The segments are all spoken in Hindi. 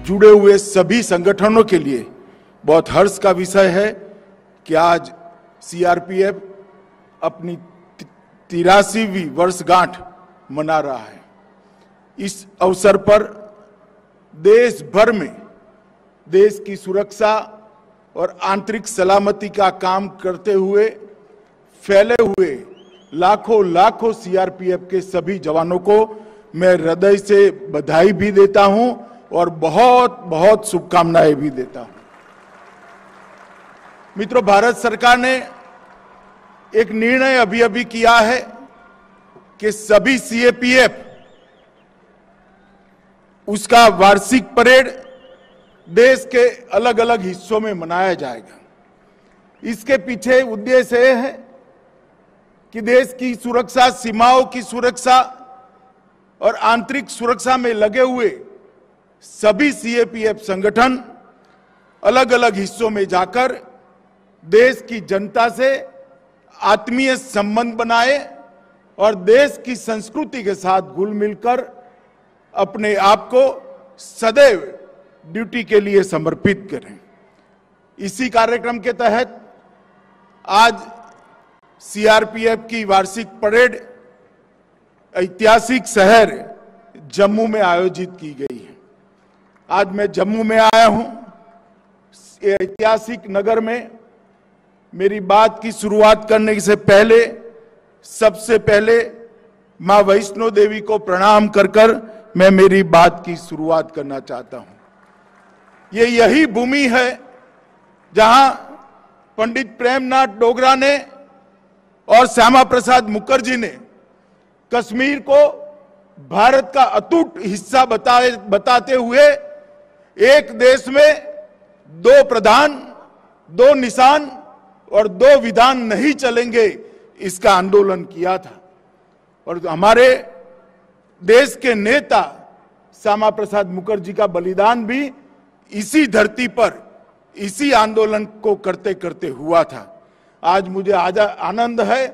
जुड़े हुए सभी संगठनों के लिए बहुत हर्ष का विषय है कि आज सीआरपीएफ अपनी 83वीं वर्षगांठ मना रहा है। इस अवसर पर देश भर में देश की सुरक्षा और आंतरिक सलामती का काम करते हुए फैले हुए लाखों सीआरपीएफ के सभी जवानों को मैं हृदय से बधाई भी देता हूं और बहुत शुभकामनाएं भी देता हूं। मित्रों, भारत सरकार ने एक निर्णय अभी किया है कि सभी सीएपीएफ उसका वार्षिक परेड देश के अलग अलग हिस्सों में मनाया जाएगा। इसके पीछे उद्देश्य यह है कि देश की सुरक्षा, सीमाओं की सुरक्षा और आंतरिक सुरक्षा में लगे हुए सभी सीएपीएफ संगठन अलग अलग हिस्सों में जाकर देश की जनता से आत्मीय संबंध बनाए और देश की संस्कृति के साथ घुल मिलकर अपने आप को सदैव ड्यूटी के लिए समर्पित करें। इसी कार्यक्रम के तहत आज सीआरपीएफ की वार्षिक परेड ऐतिहासिक शहर जम्मू में आयोजित की गई है। आज मैं जम्मू में आया हूं। ऐतिहासिक नगर में मेरी बात की शुरुआत करने से पहले सबसे पहले मां वैष्णो देवी को प्रणाम कर मैं मेरी बात की शुरुआत करना चाहता हूं। ये यही भूमि है जहां पंडित प्रेमनाथ डोगरा ने और श्यामा प्रसाद मुखर्जी ने कश्मीर को भारत का अटूट हिस्सा बताते हुए एक देश में दो प्रधान, दो निशान और दो विधान नहीं चलेंगे, इसका आंदोलन किया था। और हमारे देश के नेता श्यामा प्रसाद मुखर्जी का बलिदान भी इसी धरती पर इसी आंदोलन को करते करते हुआ था। आज मुझे आनंद है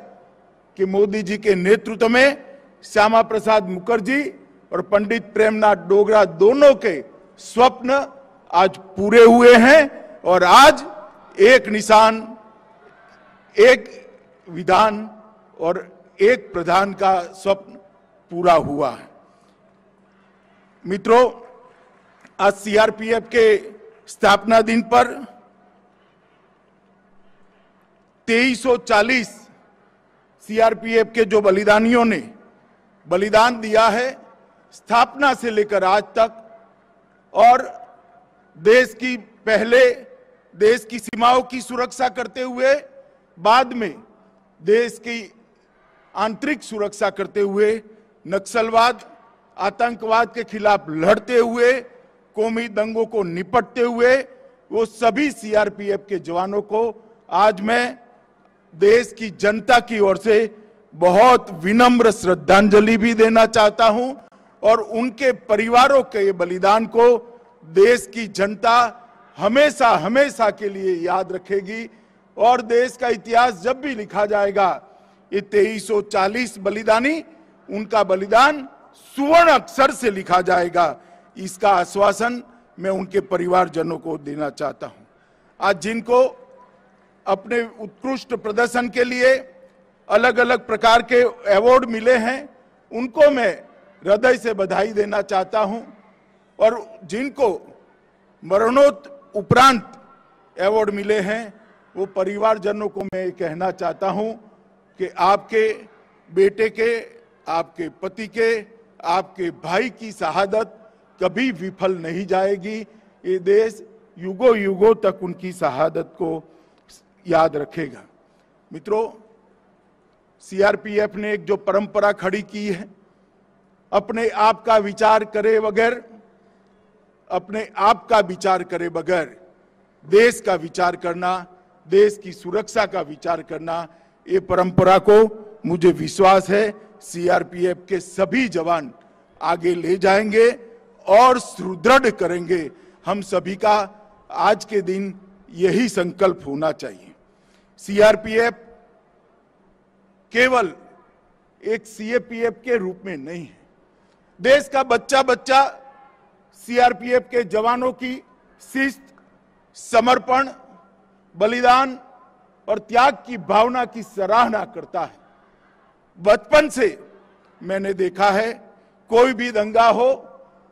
कि मोदी जी के नेतृत्व में श्यामा प्रसाद मुखर्जी और पंडित प्रेमनाथ डोगरा दोनों के स्वप्न आज पूरे हुए हैं और आज एक निशान, एक विधान और एक प्रधान का स्वप्न पूरा हुआ है। मित्रों, आज सीआरपीएफ के स्थापना दिन पर 2340 सीआरपीएफ के जो बलिदानियों ने बलिदान दिया है स्थापना से लेकर आज तक, और देश की सीमाओं की सुरक्षा करते हुए बाद में देश की आंतरिक सुरक्षा करते हुए नक्सलवाद, आतंकवाद के खिलाफ लड़ते हुए, कौमी दंगों को निपटते हुए वो सभी सीआरपीएफ के जवानों को आज मैं देश की जनता की ओर से बहुत विनम्र श्रद्धांजलि भी देना चाहता हूं और उनके परिवारों के बलिदान को देश की जनता हमेशा के लिए याद रखेगी। और देश का इतिहास जब भी लिखा जाएगा ये 2340 बलिदानी, उनका बलिदान सुवर्ण अक्षर से लिखा जाएगा। इसका आश्वासन मैं उनके परिवारजनों को देना चाहता हूं। आज जिनको अपने उत्कृष्ट प्रदर्शन के लिए अलग अलग प्रकार के अवार्ड मिले हैं उनको मैं हृदय से बधाई देना चाहता हूं और जिनको मरणोपरांत अवार्ड मिले हैं वो परिवारजनों को मैं कहना चाहता हूं कि आपके बेटे के, आपके पति के, आपके भाई की शहादत कभी विफल नहीं जाएगी। ये देश युगों तक उनकी शहादत को याद रखेगा। मित्रों, सीआरपीएफ ने एक जो परंपरा खड़ी की है, अपने आप का विचार करे बगैर देश का विचार करना, देश की सुरक्षा का विचार करना, ये परंपरा को मुझे विश्वास है सीआरपीएफ के सभी जवान आगे ले जाएंगे और सुदृढ़ करेंगे। हम सभी का आज के दिन यही संकल्प होना चाहिए। सीआरपीएफ केवल एक सीएपीएफ के रूप में नहीं है। देश का बच्चा सीआरपीएफ के जवानों की शिस्त, समर्पण, बलिदान और त्याग की भावना की सराहना करता है। बचपन से मैंने देखा है, कोई भी दंगा हो,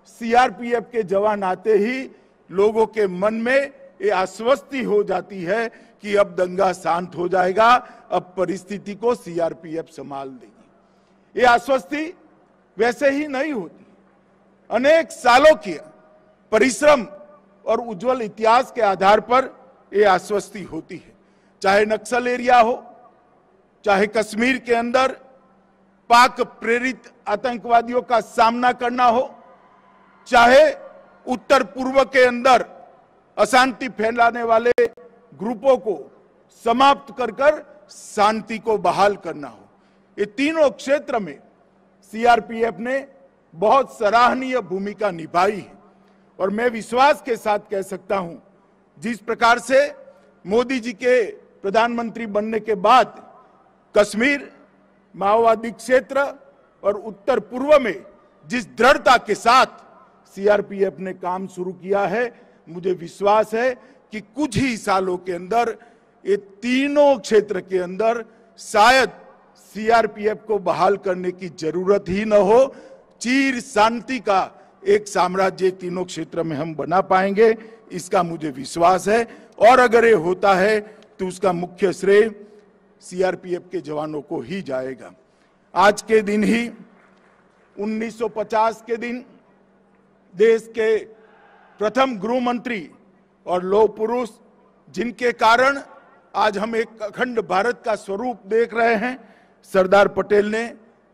सीआरपीएफ के जवान आते ही लोगों के मन में ये आश्वस्ति हो जाती है कि अब दंगा शांत हो जाएगा, अब परिस्थिति को सीआरपीएफ संभाल देगी। ये आश्वस्ति वैसे ही नहीं होती, अनेक सालों के परिश्रम और उज्जवल इतिहास के आधार पर ये आश्वस्ति होती है। चाहे नक्सल एरिया हो, चाहे कश्मीर के अंदर पाक प्रेरित आतंकवादियों का सामना करना हो, चाहे उत्तर पूर्व के अंदर अशांति फैलाने वाले ग्रुपों को समाप्त कर शांति को बहाल करना हो, ये तीनों क्षेत्र में सीआरपीएफ ने बहुत सराहनीय भूमिका निभाई है। और मैं विश्वास के साथ कह सकता हूं, जिस प्रकार से मोदी जी के प्रधानमंत्री बनने के बाद कश्मीर, माओवादी क्षेत्र और उत्तर पूर्व में जिस दृढ़ता के साथ सीआरपीएफ ने काम शुरू किया है, मुझे विश्वास है कि कुछ ही सालों के अंदर ये तीनों क्षेत्र के अंदर शायद सीआरपीएफ को बहाल करने की जरूरत ही न हो। चिर शांति का एक साम्राज्य तीनों क्षेत्र में हम बना पाएंगे, इसका मुझे विश्वास है। और अगर ये होता है तो उसका मुख्य श्रेय सीआरपीएफ के जवानों को ही जाएगा। आज के दिन ही 1950 के दिन देश के प्रथम गृह मंत्री और लौह पुरुष, जिनके कारण आज हम एक अखंड भारत का स्वरूप देख रहे हैं, सरदार पटेल ने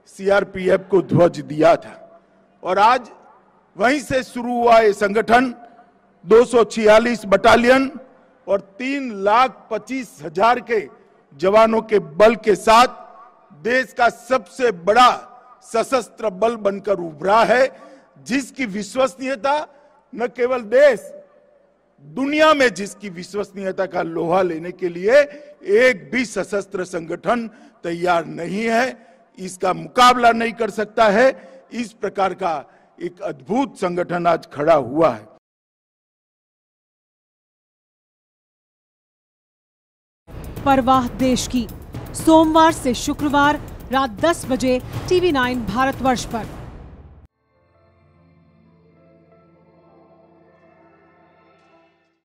सीआरपीएफ को ध्वज दिया था। और आज वहीं से शुरू हुआ ये संगठन 246 बटालियन और 3,25,000 के जवानों के बल के साथ देश का सबसे बड़ा सशस्त्र बल बनकर उभरा है, जिसकी विश्वसनीयता न केवल देश, दुनिया में जिसकी विश्वसनीयता का लोहा लेने के लिए एक भी सशस्त्र संगठन तैयार नहीं है, इसका मुकाबला नहीं कर सकता है। इस प्रकार का एक अद्भुत संगठन आज खड़ा हुआ है। परवाह देश की, सोमवार से शुक्रवार रात 10 बजे TV9 भारतवर्ष पर।